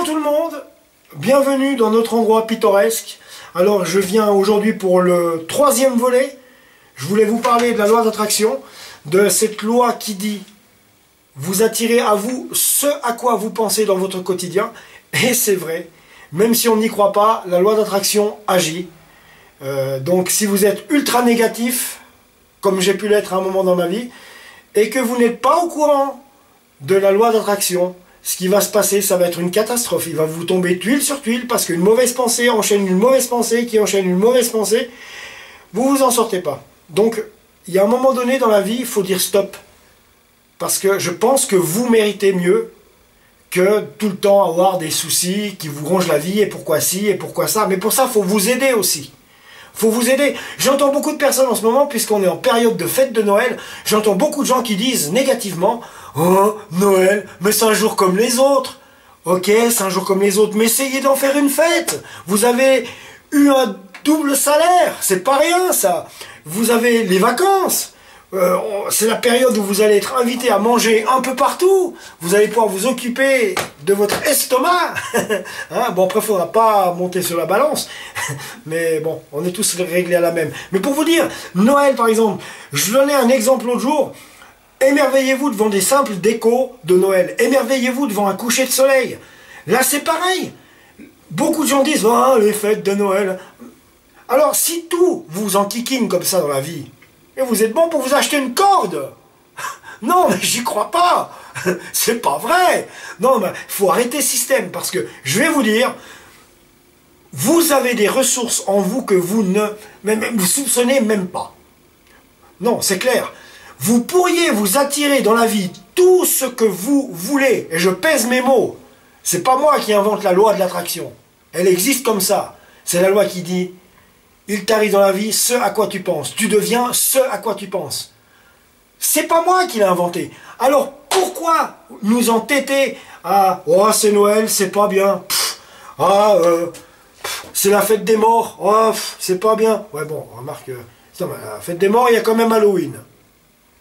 Bonjour tout le monde, bienvenue dans notre endroit pittoresque. Alors je viens aujourd'hui pour le troisième volet. Je voulais vous parler de la loi d'attraction, de cette loi qui dit vous attirez à vous ce à quoi vous pensez dans votre quotidien. Et c'est vrai, même si on n'y croit pas, la loi d'attraction agit. Donc si vous êtes ultra négatif, comme j'ai pu l'être à un moment dans ma vie, et que vous n'êtes pas au courant de la loi d'attraction, ce qui va se passer, ça va être une catastrophe. Il va vous tomber tuile sur tuile parce qu'une mauvaise pensée enchaîne une mauvaise pensée qui enchaîne une mauvaise pensée. Vous vous en sortez pas. Donc, il y a un moment donné dans la vie, il faut dire stop. Parce que je pense que vous méritez mieux que tout le temps avoir des soucis qui vous rongent la vie, et pourquoi ci, et pourquoi ça. Mais pour ça, il faut vous aider aussi. Faut vous aider. J'entends beaucoup de personnes en ce moment, puisqu'on est en période de fête de Noël, j'entends beaucoup de gens qui disent négativement « Oh, Noël, mais c'est un jour comme les autres. » Ok, c'est un jour comme les autres, mais essayez d'en faire une fête. Vous avez eu un double salaire, c'est pas rien ça. Vous avez les vacances. C'est la période où vous allez être invité à manger un peu partout. Vous allez pouvoir vous occuper de votre estomac. Hein, bon, après, il ne faudra pas monter sur la balance. Mais bon, on est tous réglés à la même. Mais pour vous dire, Noël, par exemple, je donnais un exemple l'autre jour. Émerveillez-vous devant des simples décos de Noël. Émerveillez-vous devant un coucher de soleil. Là, c'est pareil. Beaucoup de gens disent « Ah, les fêtes de Noël ». Alors, si tout vous enquiquine comme ça dans la vie, et vous êtes bon pour vous acheter une corde. Non, mais j'y crois pas. C'est pas vrai. Non, mais il faut arrêter ce système. Parce que, je vais vous dire, vous avez des ressources en vous que vous ne vous soupçonnez même pas. Non, c'est clair. Vous pourriez vous attirer dans la vie tout ce que vous voulez. Et je pèse mes mots. C'est pas moi qui invente la loi de l'attraction. Elle existe comme ça. C'est la loi qui dit... Il t'arrive dans la vie ce à quoi tu penses. Tu deviens ce à quoi tu penses. C'est pas moi qui l'ai inventé. Alors pourquoi nous entêter à « Oh, c'est Noël, c'est pas bien. C'est la fête des morts. Oh, c'est pas bien. » Ouais, bon, remarque, la fête des morts, il y a quand même Halloween.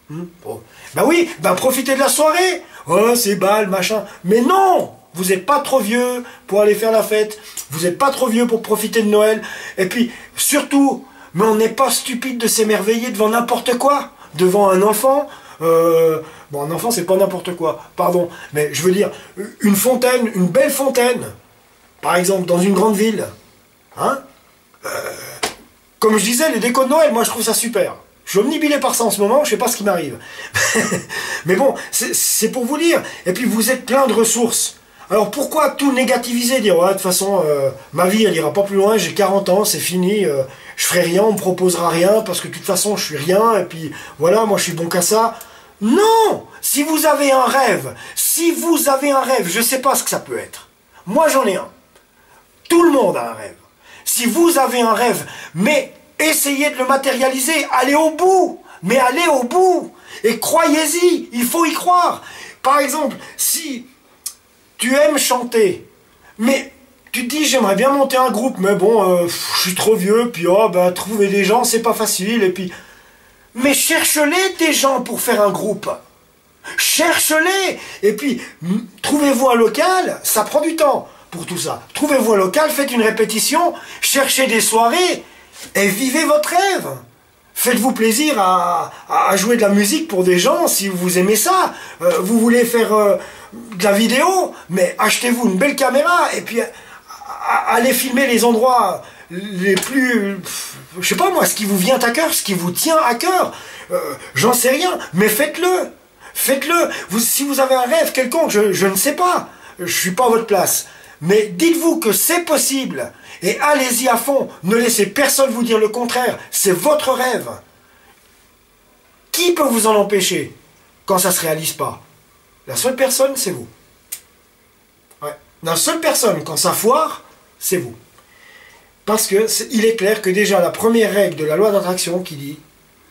Bon. Ben oui, ben profitez de la soirée. Oh, c'est bal, machin. Mais non! Vous n'êtes pas trop vieux pour aller faire la fête. Vous n'êtes pas trop vieux pour profiter de Noël. Et puis, surtout, mais on n'est pas stupide de s'émerveiller devant n'importe quoi. Devant un enfant. Bon, un enfant, c'est pas n'importe quoi. Pardon. Mais je veux dire, une fontaine, une belle fontaine. Par exemple, dans une grande ville. Hein comme je disais, les décos de Noël, moi, je trouve ça super. Je suis omnibilé par ça en ce moment, je sais pas ce qui m'arrive. Mais bon, c'est pour vous dire. Et puis, vous êtes plein de ressources. Alors pourquoi tout négativiser, dire ouais, de toute façon ma vie elle ira pas plus loin, j'ai 40 ans, c'est fini, je ferai rien, on me proposera rien parce que de toute façon je suis rien et puis voilà, moi je suis bon qu'à ça. Non! Si vous avez un rêve, je sais pas ce que ça peut être. Moi j'en ai un. Tout le monde a un rêve. Si vous avez un rêve, mais essayez de le matérialiser, allez au bout, mais allez au bout et croyez-y, il faut y croire. Par exemple, si tu aimes chanter, mais tu te dis j'aimerais bien monter un groupe, mais bon, je suis trop vieux, puis oh, ben, trouver des gens c'est pas facile, et puis... Mais cherche-les des gens pour faire un groupe. Cherche-les. Et puis, trouvez-vous un local, ça prend du temps pour tout ça. Trouvez-vous un local, faites une répétition, cherchez des soirées, et vivez votre rêve. Faites-vous plaisir à jouer de la musique pour des gens si vous aimez ça. Vous voulez faire de la vidéo, mais achetez-vous une belle caméra et puis allez filmer les endroits les plus... Je sais pas moi, ce qui vous vient à cœur, ce qui vous tient à cœur. J'en sais rien, mais faites-le. Faites-le. Si vous avez un rêve quelconque, je ne sais pas. Je suis pas à votre place. Mais dites-vous que c'est possible. Et allez-y à fond. Ne laissez personne vous dire le contraire. C'est votre rêve. Qui peut vous en empêcher quand ça ne se réalise pas? La seule personne, c'est vous. Ouais. La seule personne, quand ça foire, c'est vous. Parce que il est clair que déjà la première règle de la loi d'attraction qui dit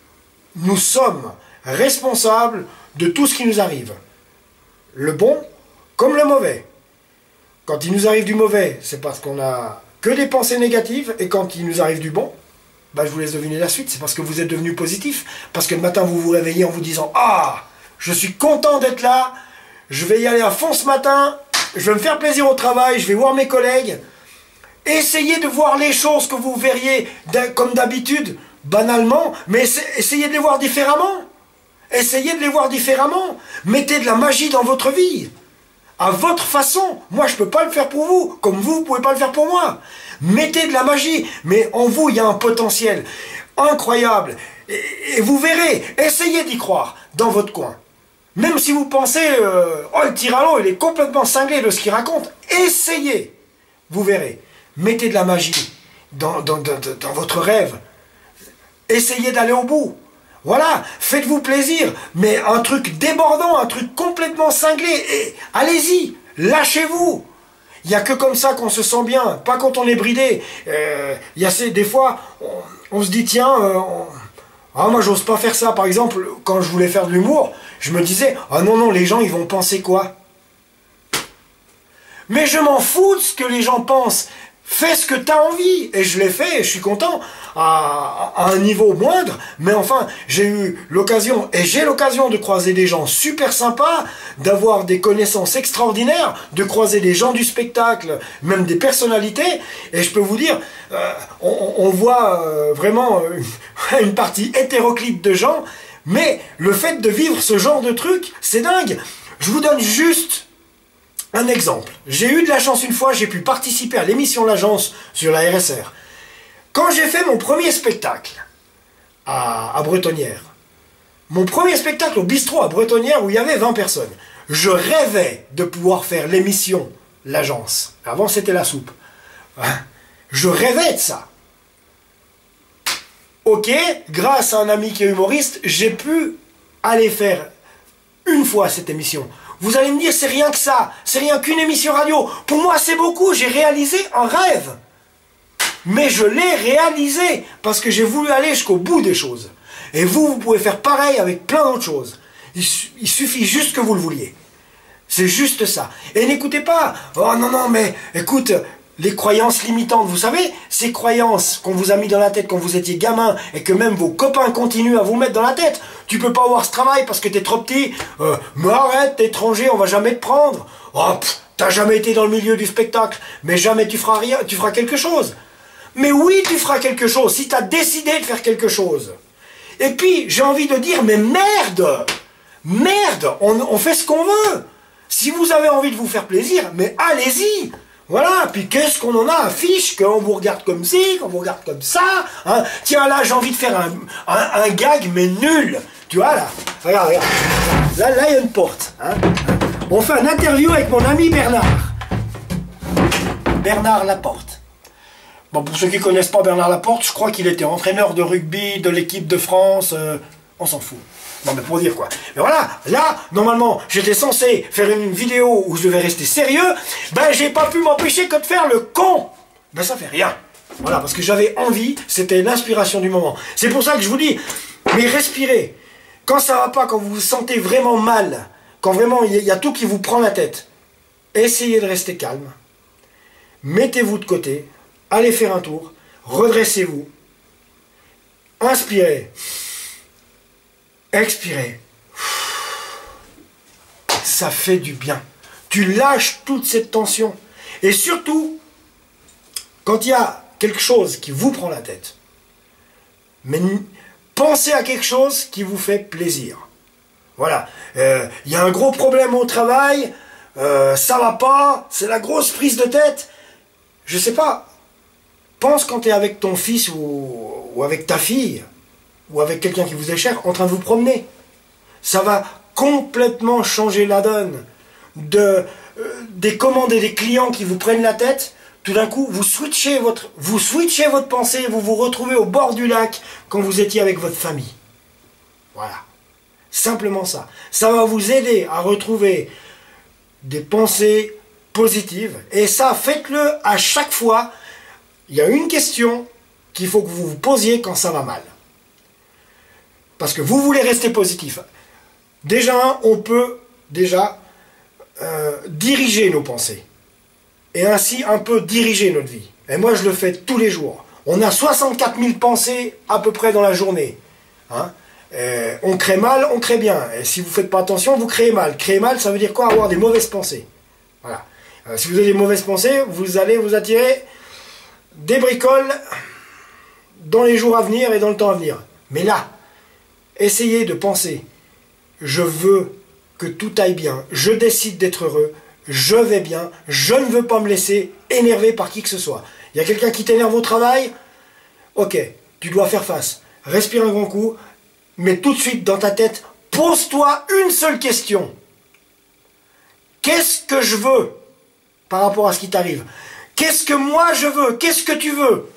« Nous sommes responsables de tout ce qui nous arrive. Le bon comme le mauvais. Quand il nous arrive du mauvais, c'est parce qu'on a que des pensées négatives. Et quand il nous arrive du bon, bah, je vous laisse deviner la suite. C'est parce que vous êtes devenu positif. Parce que le matin, vous vous réveillez en vous disant « Ah, je suis content d'être là. Je vais y aller à fond ce matin. je vais me faire plaisir au travail, je vais voir mes collègues. Essayez de voir les choses que vous verriez comme d'habitude, banalement, mais essayez de les voir différemment. Essayez de les voir différemment. Mettez de la magie dans votre vie. À votre façon. Moi, je ne peux pas le faire pour vous, comme vous ne pouvez pas le faire pour moi. Mettez de la magie. Mais en vous, il y a un potentiel incroyable. Et vous verrez, essayez d'y croire dans votre coin. Même si vous pensez, oh, le tyranno, il est complètement cinglé de ce qu'il raconte. Essayez. Vous verrez. Mettez de la magie dans votre rêve. Essayez d'aller au bout. Voilà, faites-vous plaisir, mais un truc débordant, un truc complètement cinglé, et allez-y, lâchez-vous. Il n'y a que comme ça qu'on se sent bien, pas quand on est bridé. Des fois, on se dit, tiens, moi j'ose pas faire ça. Par exemple, quand je voulais faire de l'humour, je me disais, ah non, les gens, ils vont penser quoi? Mais je m'en fous de ce que les gens pensent. Fais ce que tu as envie. Et je l'ai fait, et je suis content, à un niveau moindre. Mais enfin, j'ai eu l'occasion, et j'ai l'occasion de croiser des gens super sympas, d'avoir des connaissances extraordinaires, de croiser des gens du spectacle, même des personnalités. Et je peux vous dire, on voit vraiment une partie hétéroclite de gens. Mais le fait de vivre ce genre de truc, c'est dingue. Je vous donne juste un exemple. J'ai eu de la chance une fois, j'ai pu participer à l'émission L'Agence sur la RSR. Quand j'ai fait mon premier spectacle à Bretonnière, mon premier spectacle au bistrot à Bretonnière où il y avait 20 personnes, je rêvais de pouvoir faire l'émission L'Agence. Avant c'était La Soupe. Je rêvais de ça. Ok, grâce à un ami qui est humoriste, j'ai pu aller faire une fois cette émission. Vous allez me dire, c'est rien que ça, c'est rien qu'une émission radio. Pour moi, c'est beaucoup, j'ai réalisé un rêve. Mais je l'ai réalisé, parce que j'ai voulu aller jusqu'au bout des choses. Et vous pouvez faire pareil avec plein d'autres choses. Il suffit juste que vous le vouliez. C'est juste ça. Et n'écoutez pas, oh non, mais écoute, les croyances limitantes, vous savez, ces croyances qu'on vous a mis dans la tête quand vous étiez gamin et que même vos copains continuent à vous mettre dans la tête. Tu peux pas avoir ce travail parce que t'es trop petit. Mais arrête, t'es étranger, on va jamais te prendre. Oh, t'as jamais été dans le milieu du spectacle, mais jamais tu feras rien, tu feras quelque chose. Mais oui, tu feras quelque chose si t'as décidé de faire quelque chose. Et puis, j'ai envie de dire, mais merde, on fait ce qu'on veut. Si vous avez envie de vous faire plaisir, mais allez-y. Voilà, puis qu'est-ce qu'on en a à fiche, qu'on vous regarde comme ci, qu'on vous regarde comme ça, hein. Tiens, là, j'ai envie de faire un gag, mais nul. Tu vois, là, regarde. Là, il y a une porte. Hein. On fait une interview avec mon ami Bernard. Bernard Laporte. Bon, pour ceux qui ne connaissent pas Bernard Laporte, je crois qu'il était entraîneur de rugby de l'équipe de France. On s'en fout. Non, mais pour dire quoi. Mais voilà, là, normalement, j'étais censé faire une vidéo où je devais rester sérieux. Ben, j'ai pas pu m'empêcher que de faire le con. Ben, ça fait rien. Voilà, parce que j'avais envie, c'était l'inspiration du moment. C'est pour ça que je vous dis, mais respirez. Quand ça va pas, quand vous vous sentez vraiment mal, quand vraiment il y a tout qui vous prend la tête, essayez de rester calme. Mettez-vous de côté, allez faire un tour, redressez-vous, inspirez. Expirez. Ça fait du bien. Tu lâches toute cette tension. Et surtout, quand il y a quelque chose qui vous prend la tête, mais pensez à quelque chose qui vous fait plaisir. Voilà. Il y a un gros problème au travail, ça va pas, c'est la grosse prise de tête. Je sais pas. Pense quand tu es avec ton fils ou avec ta fille, ou avec quelqu'un qui vous est cher, en train de vous promener. Ça va complètement changer la donne. Des commandes et des clients qui vous prennent la tête, tout d'un coup, vous switchez votre pensée, vous vous retrouvez au bord du lac quand vous étiez avec votre famille. Voilà. Simplement ça. Ça va vous aider à retrouver des pensées positives. Et ça, faites-le à chaque fois. Il y a une question qu'il faut que vous vous posiez quand ça va mal. Parce que vous voulez rester positif. Déjà, on peut diriger nos pensées. Et ainsi un peu diriger notre vie. Et moi, je le fais tous les jours. On a 64 000 pensées à peu près dans la journée. Hein. On crée mal, on crée bien. Et si vous ne faites pas attention, vous créez mal. Créer mal, ça veut dire quoi? Avoir des mauvaises pensées. Voilà. Si vous avez des mauvaises pensées, vous allez vous attirer des bricoles dans les jours à venir et dans le temps à venir. Mais là, essayez de penser, je veux que tout aille bien, je décide d'être heureux, je vais bien, je ne veux pas me laisser énerver par qui que ce soit. Il y a quelqu'un qui t'énerve au travail, ok, tu dois faire face. Respire un grand coup, mais tout de suite dans ta tête, pose-toi une seule question. Qu'est-ce que je veux par rapport à ce qui t'arrive? Qu'est-ce que moi je veux? Qu'est-ce que tu veux?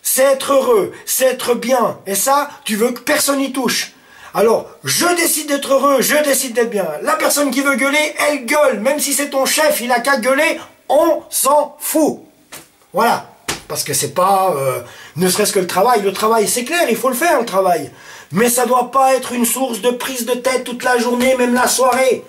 C'est être heureux, c'est être bien. Et ça, tu veux que personne n'y touche. Alors, je décide d'être heureux, je décide d'être bien. La personne qui veut gueuler, elle gueule. Même si c'est ton chef, il a qu'à gueuler, on s'en fout. Voilà. Parce que c'est pas, ne serait-ce que le travail c'est clair, il faut le faire le travail. Mais ça doit pas être une source de prise de tête toute la journée, même la soirée.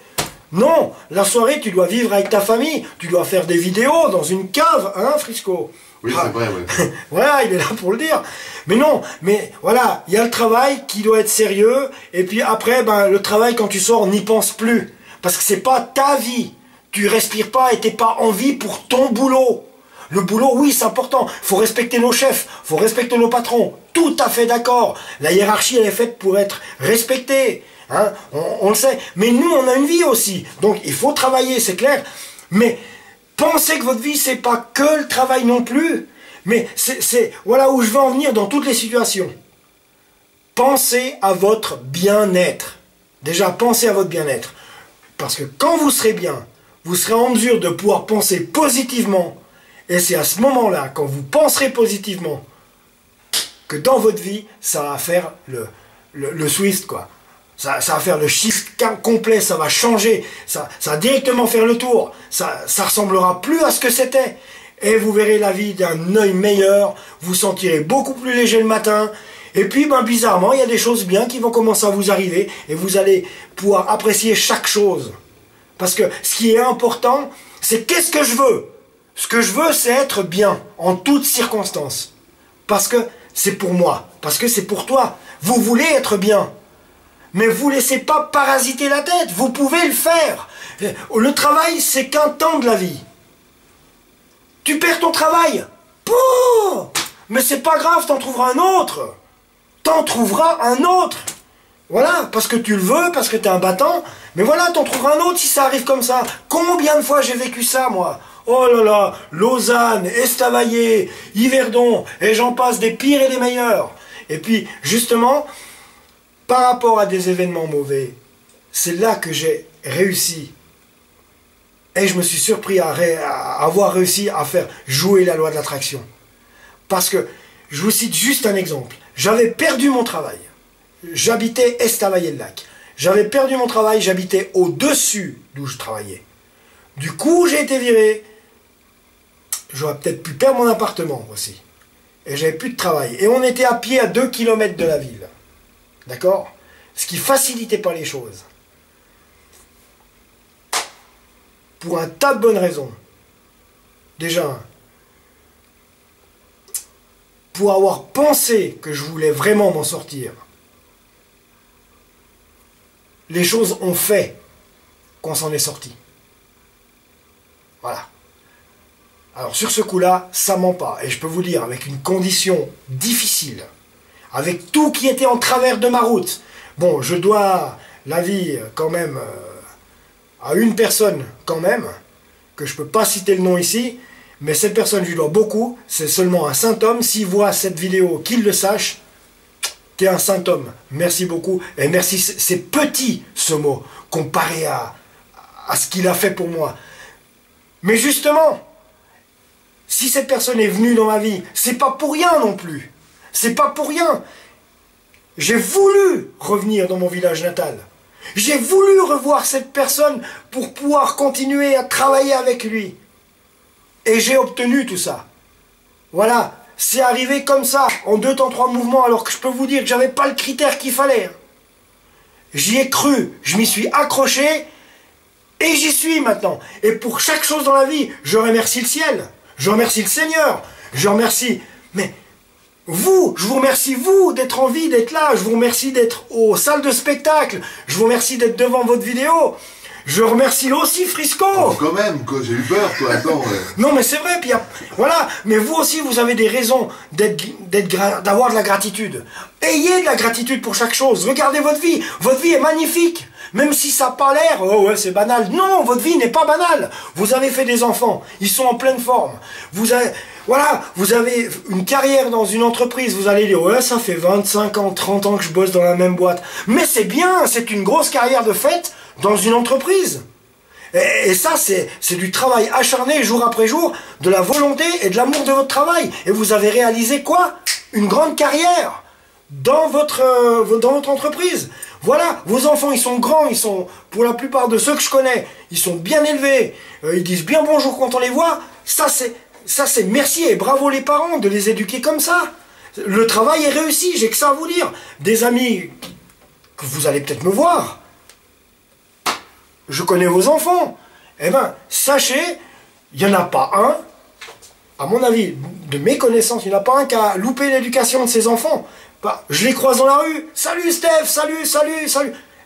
Non, la soirée, tu dois vivre avec ta famille, tu dois faire des vidéos dans une cave, hein, Frisco? Oui, c'est vrai, ouais. Voilà, il est là pour le dire. Mais non, mais voilà, il y a le travail qui doit être sérieux, et puis après, ben, le travail, quand tu sors, n'y pense plus. Parce que c'est pas ta vie. Tu respires pas et t'es pas en vie pour ton boulot. Le boulot, oui, c'est important. Faut respecter nos chefs, faut respecter nos patrons. Tout à fait d'accord. La hiérarchie, elle est faite pour être respectée. Hein, on le sait. Mais nous, on a une vie aussi. Donc, il faut travailler, c'est clair. Mais pensez que votre vie, c'est pas que le travail non plus. Mais c'est voilà où je veux en venir dans toutes les situations. Pensez à votre bien-être. Déjà, pensez à votre bien-être. Parce que quand vous serez bien, vous serez en mesure de pouvoir penser positivement. Et c'est à ce moment-là, quand vous penserez positivement, que dans votre vie, ça va faire le switch, quoi. Ça va faire le shift complet, ça va changer, ça va directement faire le tour. Ça ressemblera plus à ce que c'était. Et vous verrez la vie d'un œil meilleur, vous sentirez beaucoup plus léger le matin. Et puis, ben, bizarrement, il y a des choses bien qui vont commencer à vous arriver et vous allez pouvoir apprécier chaque chose. Parce que ce qui est important, c'est qu'est-ce que je veux? Ce que je veux, c'est être bien, en toutes circonstances. Parce que c'est pour moi, parce que c'est pour toi. Vous voulez être bien. Mais vous ne laissez pas parasiter la tête, vous pouvez le faire. Le travail, c'est qu'un temps de la vie. Tu perds ton travail, pouh, mais c'est pas grave, t'en trouveras un autre. T'en trouveras un autre. Voilà, parce que tu le veux, parce que t'es un battant. Mais voilà, t'en trouveras un autre si ça arrive comme ça. Combien de fois j'ai vécu ça, moi? Oh là là, Lausanne, Estavayer, Yverdon, et j'en passe des pires et des meilleurs. Et puis, justement, par rapport à des événements mauvais, c'est là que j'ai réussi. Et je me suis surpris à avoir réussi à faire jouer la loi de l'attraction. Parce que, je vous cite juste un exemple. J'avais perdu mon travail. J'habitais Estavayer-le-Lac. J'avais perdu mon travail, j'habitais au-dessus d'où je travaillais. Du coup, j'ai été viré. J'aurais peut-être pu perdre mon appartement aussi. Et j'avais plus de travail. Et on était à pied à 2 km de la ville. D'accord? Ce qui facilitait pas les choses. Pour un tas de bonnes raisons. Déjà, pour avoir pensé que je voulais vraiment m'en sortir, les choses ont fait qu'on s'en est sorti. Voilà. Alors sur ce coup-là, ça ment pas. Et je peux vous dire, avec une condition difficile, avec tout qui était en travers de ma route. Bon, je dois la vie quand même à une personne quand même, que je peux pas citer le nom ici, mais cette personne, je lui dois beaucoup. C'est seulement un saint homme. S'il voit cette vidéo, qu'il le sache, t'es un saint homme. Merci beaucoup. Et merci, c'est petit ce mot, comparé à ce qu'il a fait pour moi. Mais justement, si cette personne est venue dans ma vie, c'est pas pour rien non plus. C'est pas pour rien. J'ai voulu revenir dans mon village natal. J'ai voulu revoir cette personne pour pouvoir continuer à travailler avec lui. Et j'ai obtenu tout ça. Voilà, c'est arrivé comme ça, en 2 temps 3 mouvements, alors que je peux vous dire que j'avais pas le critère qu'il fallait. J'y ai cru, je m'y suis accroché, et j'y suis maintenant. Et pour chaque chose dans la vie, je remercie le ciel. Je remercie le Seigneur, je remercie, mais vous, je vous remercie vous d'être en vie, d'être là, je vous remercie d'être aux salles de spectacle, je vous remercie d'être devant votre vidéo, Je remercie aussi Frisco. Oh, quand même, quoi, j'ai eu peur, quoi, attends. Non, mais c'est vrai, puis voilà, mais vous aussi, vous avez des raisons d'avoir de la gratitude. Ayez de la gratitude pour chaque chose. Regardez votre vie est magnifique. Même si ça n'a pas l'air, oh ouais, c'est banal. Non, votre vie n'est pas banale. Vous avez fait des enfants, ils sont en pleine forme. Vous avez une carrière dans une entreprise, vous allez dire, ouais, ça fait 25 ans, 30 ans que je bosse dans la même boîte. Mais c'est bien, c'est une grosse carrière de fait dans une entreprise. Et ça, c'est du travail acharné jour après jour, de la volonté et de l'amour de votre travail. Et vous avez réalisé quoi? Une grande carrière dans votre entreprise. Voilà, vos enfants, ils sont grands, ils sont, pour la plupart de ceux que je connais, ils sont bien élevés, ils disent bien bonjour quand on les voit. Ça, c'est merci et bravo les parents de les éduquer comme ça. Le travail est réussi, j'ai que ça à vous dire. Des amis que vous allez peut-être me voir, je connais vos enfants. Eh ben, sachez, il n'y en a pas un, à mon avis, de mes connaissances, il n'y en a pas un qui a loupé l'éducation de ses enfants. Bah, je les croise dans la rue. Salut Steph, salut.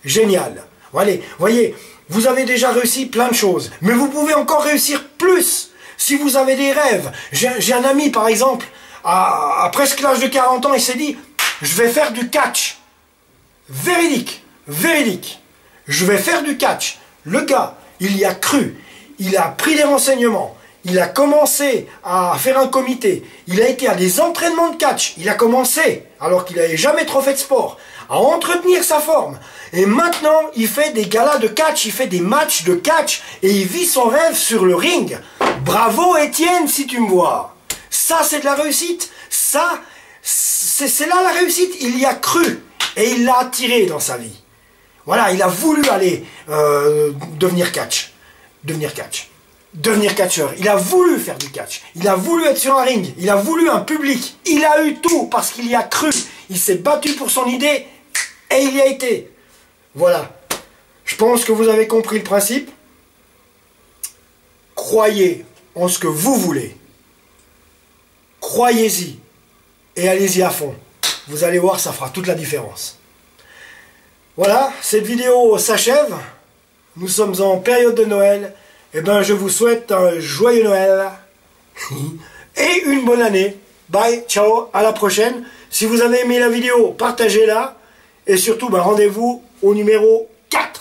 Génial. Allez, voyez, vous avez déjà réussi plein de choses. Mais vous pouvez encore réussir plus. Si vous avez des rêves. J'ai un ami, par exemple, à presque l'âge de 40 ans, il s'est dit, je vais faire du catch. Véridique. Je vais faire du catch. Le gars, il y a cru. Il a pris des renseignements. Il a commencé à faire un comité. Il a été à des entraînements de catch. Il a commencé, alors qu'il n'avait jamais trop fait de sport, à entretenir sa forme. Et maintenant, il fait des galas de catch, il fait des matchs de catch, et il vit son rêve sur le ring. Bravo Étienne, si tu me vois. Ça, c'est de la réussite. Ça, c'est là la réussite. Il y a cru, et il l'a attiré dans sa vie. Voilà, il a voulu aller devenir catcheur. Il a voulu faire du catch. Il a voulu être sur un ring. Il a voulu un public. Il a eu tout parce qu'il y a cru. Il s'est battu pour son idée et il y a été. Voilà. Je pense que vous avez compris le principe. Croyez en ce que vous voulez. Croyez-y et allez-y à fond. Vous allez voir, ça fera toute la différence. Voilà, cette vidéo s'achève. Nous sommes en période de Noël. Eh ben, je vous souhaite un joyeux Noël et une bonne année. Bye, ciao, à la prochaine. Si vous avez aimé la vidéo, partagez-la. Et surtout, rendez-vous au numéro 4.